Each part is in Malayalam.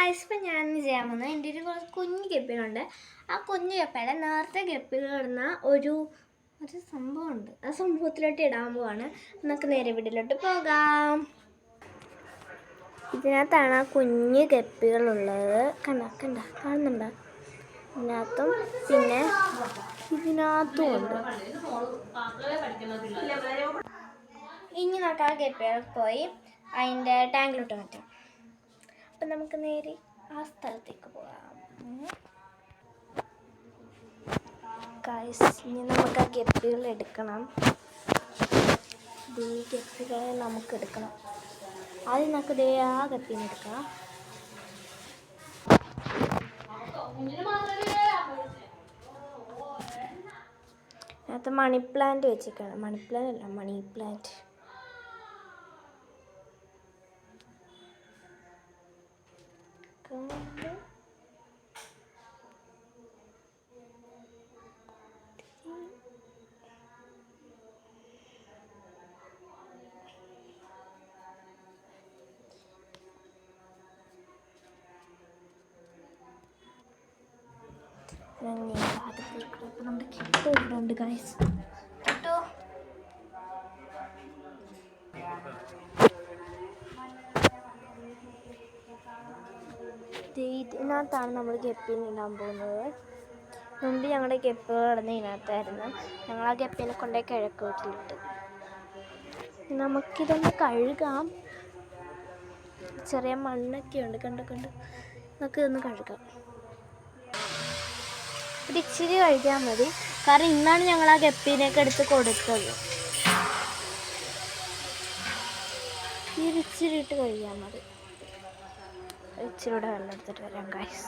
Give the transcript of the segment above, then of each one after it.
ഗായ്സ്, ഇപ്പം ഞാൻ ചെയ്യാൻ വന്നത് എൻ്റെ ഒരു കുഞ്ഞു ഗപ്പികളുണ്ട്. ആ കുഞ്ഞു ഗപ്പയുടെ നേരത്തെ ഗപ്പികൾ ഇടുന്ന ഒരു സംഭവമുണ്ട്. ആ സംഭവത്തിലോട്ട് ഇടാൻ പോവാണ്. നമുക്ക് നേരെ വീട്ടിലോട്ട് പോകാം. ഇതിനകത്താണ് ആ കുഞ്ഞു ഗപ്പികളുള്ളത്. കാണുന്നുണ്ടോ? ഇതിനകത്തും പിന്നെ ഇതിനകത്തും ഉണ്ട്. ഇനി നമുക്ക് ആ ഗപ്പികൾ പോയി അതിൻ്റെ ടാങ്കിലോട്ട് മാറ്റാം. അപ്പം നമുക്ക് നേരെ ആ സ്ഥലത്തേക്ക് പോകാം. ഗൈസ്, ഇനി നമുക്ക് ആ ഗപ്പികൾ എടുക്കണം. ഈ ഗപ്പികളെ നമുക്ക് എടുക്കണം. ആദ്യം നമുക്ക് ആ ഗപ്പിനെ എടുക്കാം. അതിനകത്ത് മണി പ്ലാന്റ് വെച്ചിരിക്കണം. മണി പ്ലാന്റ് ഇപ്പം നമ്മുടെ കിട്ടോ ഇവിടെ ഉണ്ട് ഗൈസ്. കിട്ടോ ഇതിനകത്താണ് നമ്മൾ ഗപ്പിനെ ഇടാൻ പോകുന്നത്. മുമ്പ് ഞങ്ങളുടെ ഗപ്പികൾ ഇടുന്ന ഇതിനകത്തായിരുന്നു. ഞങ്ങൾ ആ ഗപ്പിനെ കൊണ്ടേ കിഴക്ക് വീട്ടിലിട്ട്. നമുക്കിതൊന്ന് കഴുകാം. ചെറിയ മണ്ണൊക്കെ ഉണ്ട്, കണ്ട് നമുക്കിതൊന്ന് കഴുകാം. ഒരു ഇച്ചിരി കഴിക്കാൻ മതി, കാരണം ഇന്നാണ് ഞങ്ങൾ ആ ഗപ്പീനെയൊക്കെ എടുത്ത് കൊടുത്തത്. ഈ ഇച്ചിരി ഇട്ട് കഴിക്കാൻ മതി. ഇച്ചിരിയുടെ വെള്ളം എടുത്തിട്ട് വരാം ഗൈസ്.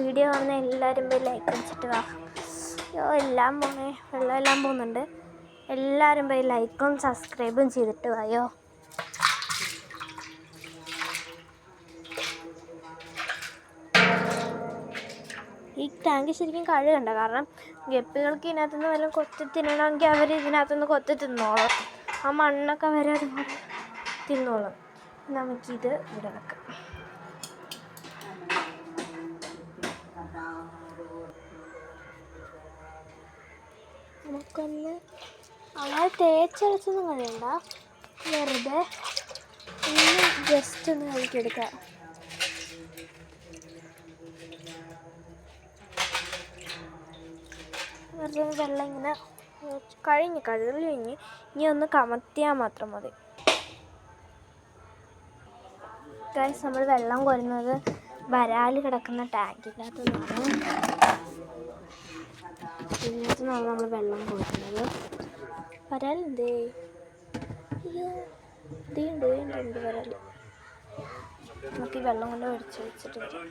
വീഡിയോ കാണുന്ന എല്ലാവരും പോയി ലൈക്ക് അടിച്ചിട്ട് വാ. എല്ലാം പോണേ, വെള്ളം എല്ലാം പോകുന്നുണ്ട്. എല്ലാവരും പോയി ലൈക്കും സബ്സ്ക്രൈബും ചെയ്തിട്ട് വായോ. ഈ ടാങ്ക് ശരിക്കും കഴുകണ്ട, കാരണം ഗപ്പികൾക്ക് ഇതിനകത്തുനിന്ന് വല്ലതും കൊത്തി തിന്നണമെങ്കിൽ അവർ ഇതിനകത്തുനിന്ന് കൊത്തി തിന്നോളും. ആ മണ്ണൊക്കെ വരെ അതുപോലെ തിന്നോളും. നമുക്കിത് ഇവിടെ വെക്കാം. നമുക്കൊന്ന് അങ്ങനെ തേച്ചരച്ചൊന്നും കഴിയണ്ട, വെറുതെ ഒന്ന് ജസ്റ്റ് ഒന്ന് കഴിക്കെടുക്കാം. വെറുതെ വെള്ളം ഇങ്ങനെ കഴുകൽ കഴിഞ്ഞ് ഇനി ഒന്ന് കമത്തിയാൽ മാത്രം മതി. ഗൈസ്, നമ്മൾ വെള്ളം കോരുന്നത് വരാൽ കിടക്കുന്ന ടാങ്കിനകത്തുനിന്നാണ്. ഇതിനകത്തുനിന്നാണ് നമ്മൾ വെള്ളം കോരുന്നത്. വരാലുണ്ടേ, അയ്യോ ഉണ്ട് വരാൽ. നമുക്ക് ഈ വെള്ളം കൊണ്ട് വെച്ചിട്ട് വരാം.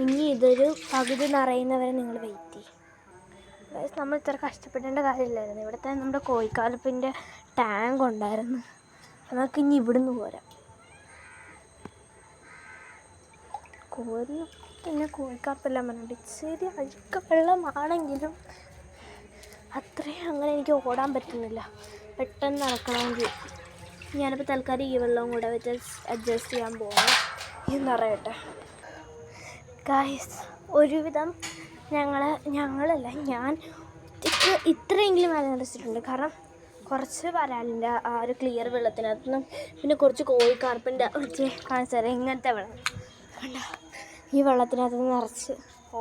ഇനി ഇതൊരു പകുതി നിറയുന്നവരെ നിങ്ങൾ വെയിറ്റ് ചെയ്യും. നമ്മൾ ഇത്ര കഷ്ടപ്പെടേണ്ട കാര്യമില്ലായിരുന്നു. ഇവിടുത്തെ നമ്മുടെ കോഴിക്കാലപ്പിൻ്റെ ടാങ്ക് ഉണ്ടായിരുന്നു. നമുക്ക് ഇനി ഇവിടുന്ന് പോരാം. പിന്നെ കോഴിക്കാർപ്പെല്ലാം പറഞ്ഞിട്ട് ഇച്ചിരി അഴുക്ക വെള്ളമാണെങ്കിലും അത്രയും അങ്ങനെ എനിക്ക് ഓടാൻ പറ്റുന്നില്ല. പെട്ടെന്ന് നടക്കണമെങ്കിൽ ഞാനിപ്പോൾ തൽക്കാലം ഈ വെള്ളവും കൂടെ വെച്ച് അഡ്ജസ്റ്റ് ചെയ്യാൻ പോകണം. ഇത് നിറയട്ടെ ഗായ്സ്. ഒരുവിധം ഞാൻ ഇത്രയെങ്കിലും വരച്ചിട്ടുണ്ട്. കാരണം കുറച്ച് വരാലിൻ്റെ ആ ഒരു ക്ലിയർ വെള്ളത്തിനകത്തുനിന്നും പിന്നെ കുറച്ച് കോഴിക്കാർപ്പിൻ്റെ കാണിച്ചു തരാം. ഇങ്ങനത്തെ വെള്ളം കണ്ട, ഈ വെള്ളത്തിനകത്ത് നിറച്ച്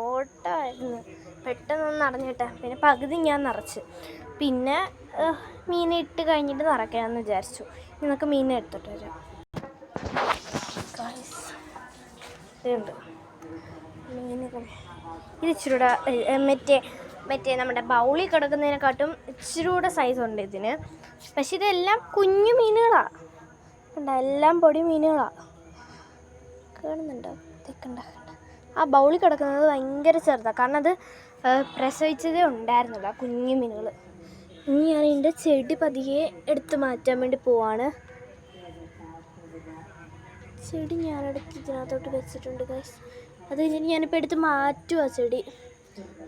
ഓട്ടമായിരുന്നു. പെട്ടെന്നൊന്ന് നിറഞ്ഞിട്ടെ, പിന്നെ പകുതി ഞാൻ നിറച്ച്. പിന്നെ മീനെ ഇട്ട് കഴിഞ്ഞിട്ട് നിറയ്ക്കാമെന്ന് വിചാരിച്ചു. നമുക്ക് മീനെ എടുത്തിട്ട് വരാം. ഇതുണ്ട് മീനുകൾ. ഇത് ഇച്ചിരൂടെ മറ്റേ നമ്മുടെ ബൗളിൽ കിടക്കുന്നതിനെക്കാട്ടും ഇച്ചിരൂടെ സൈസുണ്ട് ഇതിന്. പക്ഷെ ഇതെല്ലാം കുഞ്ഞു മീനുകളാണ്. എല്ലാം പൊടി മീനുകളാണ്. കാണുന്നുണ്ടോ? കണ്ട ആ ബൗളിൽ കിടക്കുന്നത് ഭയങ്കര ചെറുതാണ്, കാരണം അത് പ്രസവിച്ചതേ ഉണ്ടായിരുന്നില്ല. കുഞ്ഞു മീനുകൾ. ഇനി ഞാൻ ഇതിൻ്റെ ചെടി പതിയെ എടുത്ത് മാറ്റാൻ വേണ്ടി പോവാണ്. ചെടി ഞാനെടുത്ത് ഇതിനകത്തോട്ട് വെച്ചിട്ടുണ്ട് ഗൈസ്. അത് കഴിഞ്ഞിട്ട് ഞാനിപ്പോൾ എടുത്ത് മാറ്റുക ചെടി.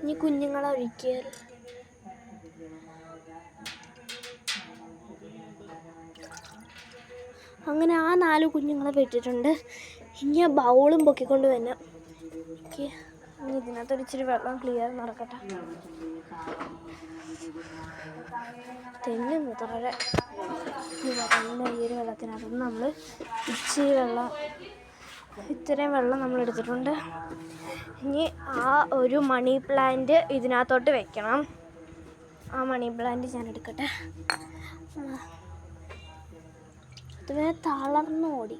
ഇനി കുഞ്ഞുങ്ങളെ ഒഴിക്കുക. അങ്ങനെ ആ 4 കുഞ്ഞുങ്ങളെ പെട്ടിട്ടുണ്ട്. ഇനി ആ ബൗളും പൊക്കിക്കൊണ്ട് വരണം. ഓക്കെ, ഇനി ഇതിനകത്തൊരു ഇച്ചിരി വെള്ളം ക്ലിയർ നടക്കട്ടെ. തെങ്ങുന്നു താഴെ ഈ ഒരു വെള്ളത്തിനകത്ത് നമ്മൾ ഇച്ചിരി വെള്ളം, ഇത്രയും വെള്ളം നമ്മൾ എടുത്തിട്ടുണ്ട്. ഇനി ആ ഒരു മണി പ്ലാന്റ് ഇതിനകത്തോട്ട് വെക്കണം. ആ മണി പ്ലാന്റ് ഞാൻ എടുക്കട്ടെ. അതുവരെ തളർന്നു ഓടി,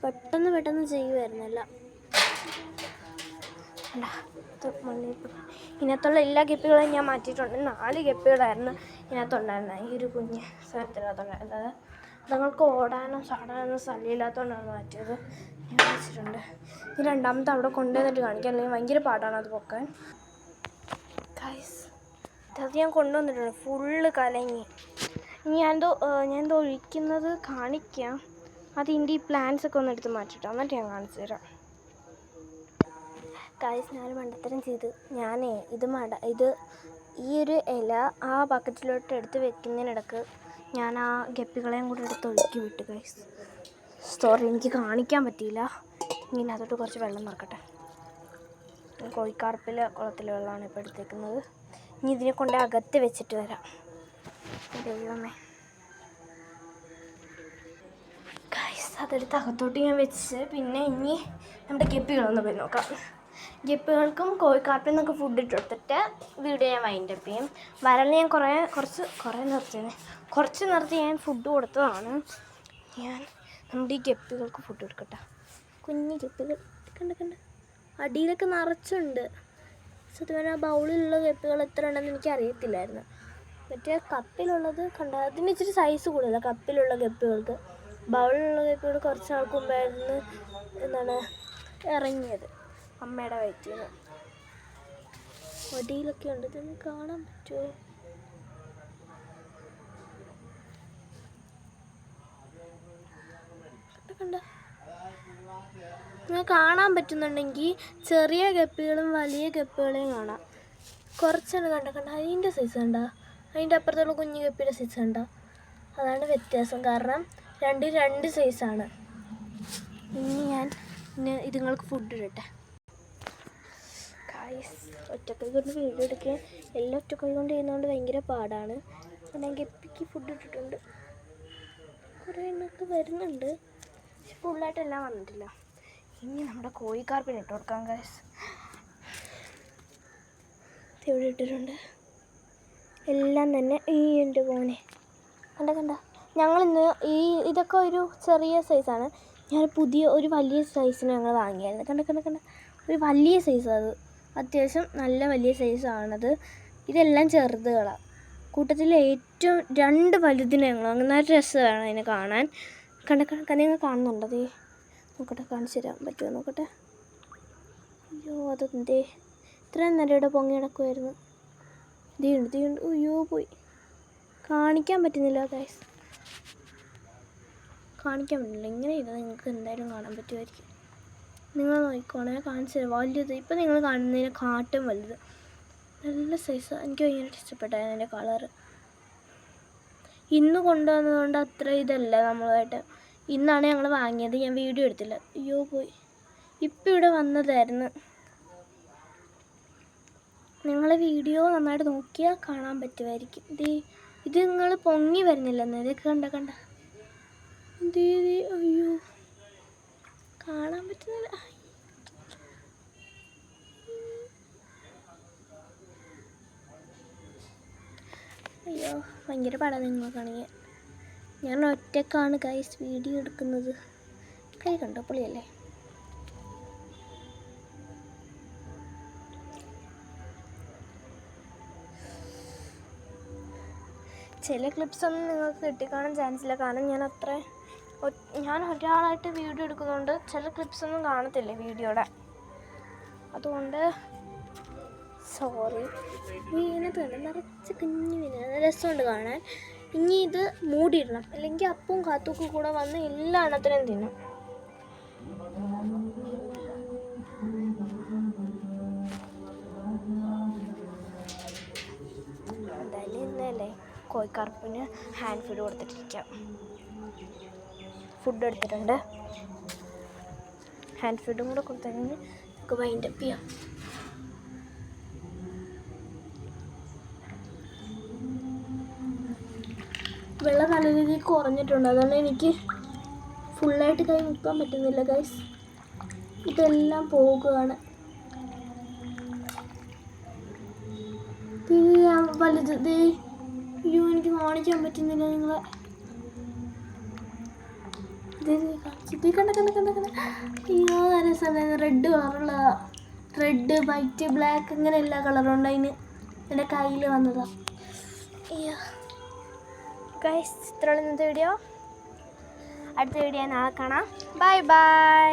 പെട്ടെന്ന് ചെയ്യുമായിരുന്നല്ല. ഇതിനകത്തുള്ള എല്ലാ ഗപ്പികളെയും ഞാൻ മാറ്റിയിട്ടുണ്ട്. 4 ഗപ്പികളായിരുന്നു ഇതിനകത്തുണ്ടായിരുന്നത്. ഈ ഒരു കുഞ്ഞ് സ്ഥലത്തിനകത്തുണ്ടായിരുന്നത്. അതുങ്ങൾക്ക് ഓടാനോ ചാടാനോ സ്ഥലമില്ലാത്തതുകൊണ്ടാണ് മാറ്റിയത്. ഞാൻ വെച്ചിട്ടുണ്ട്. ഈ രണ്ടാമത്തെ അവിടെ കൊണ്ടുവന്നിട്ട് കാണിക്കാം, അല്ലെങ്കിൽ ഭയങ്കര പാടാണ് അത് പൊക്കാൻ. ഗൈസ്, അത് ഞാൻ കൊണ്ടുവന്നിട്ടുണ്ട്. ഫുള്ള് കലങ്ങി. ഇനി ഞാനെന്തോ ഒഴിക്കുന്നത് കാണിക്കാം. അതിൻ്റെ ഈ പ്ലാന്റ്സ് ഒക്കെ ഒന്ന് എടുത്ത് മാറ്റിട്ടോ, എന്നിട്ട് ഞാൻ കാണിച്ചു തരാം. ഗൈസ്, ഞാൻ മണ്ടത്തരം ചെയ്ത് ഇത് ഈ ഒരു ഇല ആ ബക്കറ്റിലോട്ട് എടുത്ത് വെക്കുന്നതിനിടക്ക് ഞാൻ ആ ഗപ്പികളെയും കൂടെ എടുത്ത് ഒഴുക്കി വിട്ടു ഗൈസ്. സോറി, എനിക്ക് കാണിക്കാൻ പറ്റിയില്ല. ഇനി അതോട്ട് കുറച്ച് വെള്ളം നിറക്കട്ടെ. കോഴിക്കാർപ്പിലെ കുളത്തിലെ വെള്ളമാണ് ഇപ്പോൾ എടുത്തേക്കുന്നത്. ഇനി ഇതിനെ കൊണ്ട് അകത്ത് വെച്ചിട്ട് വരാം. ദൈവമേ ഗൈസ്, അതെടുത്ത് അകത്തോട്ട് ഞാൻ വെച്ച് പിന്നെ ഇനി നമ്മുടെ ഗപ്പികളൊന്ന് പോയി നോക്കാം. ഗപ്പികൾക്കും കോഴിക്കാർപ്പിൽ നിന്നൊക്കെ ഫുഡ് ഇട്ട് കൊടുത്തിട്ട് വീഡിയോ ഞാൻ വൈൻഡപ്പ് ചെയ്യും. വരലിന് ഞാൻ കുറച്ച് നിർത്തി ഞാൻ ഫുഡ് കൊടുത്തതാണ്. ഞാൻ നമ്മുടെ ഈ ഗപ്പികൾക്ക് ഫുഡ് കൊടുക്കട്ടെ. കുഞ്ഞു ഗപ്പികൾ കണ്ട അടിയിലൊക്കെ നിറച്ചുണ്ട്. സത്യം ആ ബൗളിലുള്ള ഗപ്പികൾ എത്ര ഉണ്ടെന്ന് എനിക്ക് അറിയത്തില്ലായിരുന്നു. മറ്റേ കപ്പിലുള്ളത് കണ്ട, അതിന് ഇച്ചിരി സൈസ് കൂടുതലാണ് കപ്പിലുള്ള ഗപ്പികൾക്ക്. ബൗളിലുള്ള ഗപ്പികൾ കുറച്ച് നാൾക്ക് മുമ്പായിരുന്നു ഇറങ്ങിയത് അമ്മയുടെ വയറ്റിൽ നിന്ന്. അടിയിലൊക്കെ ഉണ്ട്. ഇതൊന്ന് കാണാൻ പറ്റുമോ? കണ്ട, നിങ്ങൾ കാണാൻ പറ്റുന്നുണ്ടെങ്കിൽ ചെറിയ ഗപ്പികളും വലിയ ഗപ്പികളെയും കാണാം. കുറച്ചാണ് കണ്ട അതിൻ്റെ സൈസ് കണ്ട, അതിൻ്റെ അപ്പുറത്തുള്ള കുഞ്ഞു ഗപ്പിയുടെ സൈസ് കണ്ട. അതാണ് വ്യത്യാസം. കാരണം 2 സൈസാണ്. ഇനി ഞാൻ ഇതുങ്ങൾക്ക് ഫുഡ് ഇടട്ടെ. ഒറ്റക്കൈ കൊണ്ട് വീഡിയോ എടുക്കുക, എല്ലാം ഒറ്റക്കൈ കൊണ്ട് ചെയ്യുന്നതുകൊണ്ട് ഭയങ്കര പാടാണ്. ഞാൻ ഗപ്പിക്ക് ഫുഡ് ഇട്ടിട്ടുണ്ട്. കുറേ എണ്ണൊക്കെ വരുന്നുണ്ട്, പക്ഷെ ഫുള്ളായിട്ടെല്ലാം വന്നിട്ടില്ല. ഇനി നമ്മുടെ കോഴിക്കാർപ്പിന് ഇട്ട് കൊടുക്കാം ഗൈസ്. ഇവിടെ ഇട്ടിട്ടുണ്ട് എല്ലാം തന്നെ. എൻ്റെ മോനെ കണ്ട ഞങ്ങളിന്ന് ഇതൊക്കെ ഒരു ചെറിയ സൈസാണ്. ഞാൻ ഒരു വലിയ സൈസിന് ഞങ്ങൾ വാങ്ങിയായിരുന്നു. കണ്ട ഒരു വലിയ സൈസ്, അത് അത്യാവശ്യം നല്ല വലിയ സൈസാണത്. ഇതെല്ലാം ചെറുതുകളാണ്. കൂട്ടത്തിൽ ഏറ്റവും 2 വലുതിനെ ഞങ്ങൾ അങ്ങനെ രസമാണ് അതിനെ കാണാൻ. നിങ്ങൾ കാണുന്നുണ്ടോ? അതേ നോക്കട്ടെ, കാണിച്ചു തരാൻ പറ്റുമോ നോക്കട്ടെ. അയ്യോ, അതെന്തേ ഇത്രയും നേരം പൊങ്ങി കിടക്കുമായിരുന്നു. തീയുണ്ട്. അയ്യോ പോയി. കാണിക്കാൻ പറ്റുന്നില്ല ഗൈസ്, കാണിക്കാൻ പറ്റില്ല. ഇങ്ങനെ ചെയ്താൽ നിങ്ങൾക്ക് എന്തായാലും കാണാൻ പറ്റുമായിരിക്കും. നിങ്ങൾ നോക്കിക്കോണേ, കാണിച്ചു തരാം. വലുത് ഇപ്പം നിങ്ങൾ കാണുന്നതിനെ കാട്ടും വലുത്, നല്ല സൈസാണ്. എനിക്ക് ഭയങ്കര ഇഷ്ടപ്പെട്ടായിരുന്നു അതിൻ്റെ കളറ്. ഇന്ന് കൊണ്ടുവന്നതുകൊണ്ട് അത്ര ഇതല്ല നമ്മളായിട്ട്. ഇന്നാണ് ഞങ്ങൾ വാങ്ങിയത്, ഞാൻ വീഡിയോ എടുത്തില്ല. അയ്യോ പോയി. ഇപ്പം ഇവിടെ വന്നതായിരുന്നു. നിങ്ങൾ വീഡിയോ നന്നായിട്ട് നോക്കിയാൽ കാണാൻ പറ്റുമായിരിക്കും. ഇത് നിങ്ങൾ പൊങ്ങി വരുന്നില്ലെന്ന് ഇതൊക്കെ കണ്ട അയ്യോ കാണാൻ പറ്റുന്നില്ല. അയ്യോ ഭയങ്കര പാടാണ് നിങ്ങൾക്കാണെങ്കിൽ. ഞാൻ ഒറ്റക്കാണ് ഗൈസ് വീഡിയോ എടുക്കുന്നത്. കൈ കണ്ടോ പൊളിയല്ലേ? ചില ക്ലിപ്സൊന്നും നിങ്ങൾക്ക് കിട്ടിക്കാണാൻ ചാൻസ് ഇല്ല. കാരണം ഞാൻ ഒരാളായിട്ട് വീഡിയോ എടുക്കുന്നതുകൊണ്ട് ചില ക്ലിപ്സൊന്നും കാണത്തില്ല വീഡിയോയുടെ. അതുകൊണ്ട് സോറി. വീണത് നിറച്ച് കുഞ്ഞു വീണ രസമുണ്ട് കാണാൻ. ഇനി ഇത് മൂടിയിടണം, അല്ലെങ്കിൽ അപ്പവും കാത്തുക്കും കൂടെ വന്ന് എല്ലാ എണ്ണത്തിനും തിന്നും. കോഴിക്കാർപ്പിന് ഹാൻഡ് ഫീഡ് കൊടുത്തിട്ടിരിക്കാം. ഫുഡ് എടുത്തിട്ടുണ്ട്. ഹാൻഡ് ഫീഡും കൂടെ കൊടുത്തിട്ടുണ്ടെങ്കിൽ നമുക്ക് വൈൻഡപ്പ് ചെയ്യാം. വെള്ളം നല്ല രീതിയിൽ കുറഞ്ഞിട്ടുണ്ട്, അതുകൊണ്ട് എനിക്ക് ഫുള്ളായിട്ട് കൈ മുക്കാൻ പറ്റുന്നില്ല ഗൈസ്. ഇതെല്ലാം പോകുകയാണ്. വലുത് അയ്യോ എനിക്ക് കാണിക്കാൻ പറ്റുന്നില്ല നിങ്ങളെ. അയ്യോ നല്ല രസമുണ്ടായിരുന്നു. റെഡ് കളറുള്ളതാ. റെഡ് വൈറ്റ് ബ്ലാക്ക് ഇങ്ങനെ എല്ലാ കളറും ഉണ്ട്. അതിന് എൻ്റെ കയ്യിൽ വന്നതാ. അയ്യോ ഗൈസ്, ഇത്രയുള്ള ഇന്നത്തെ വീഡിയോ. അടുത്ത വീഡിയോ നാളെ കാണാം. Bye bye.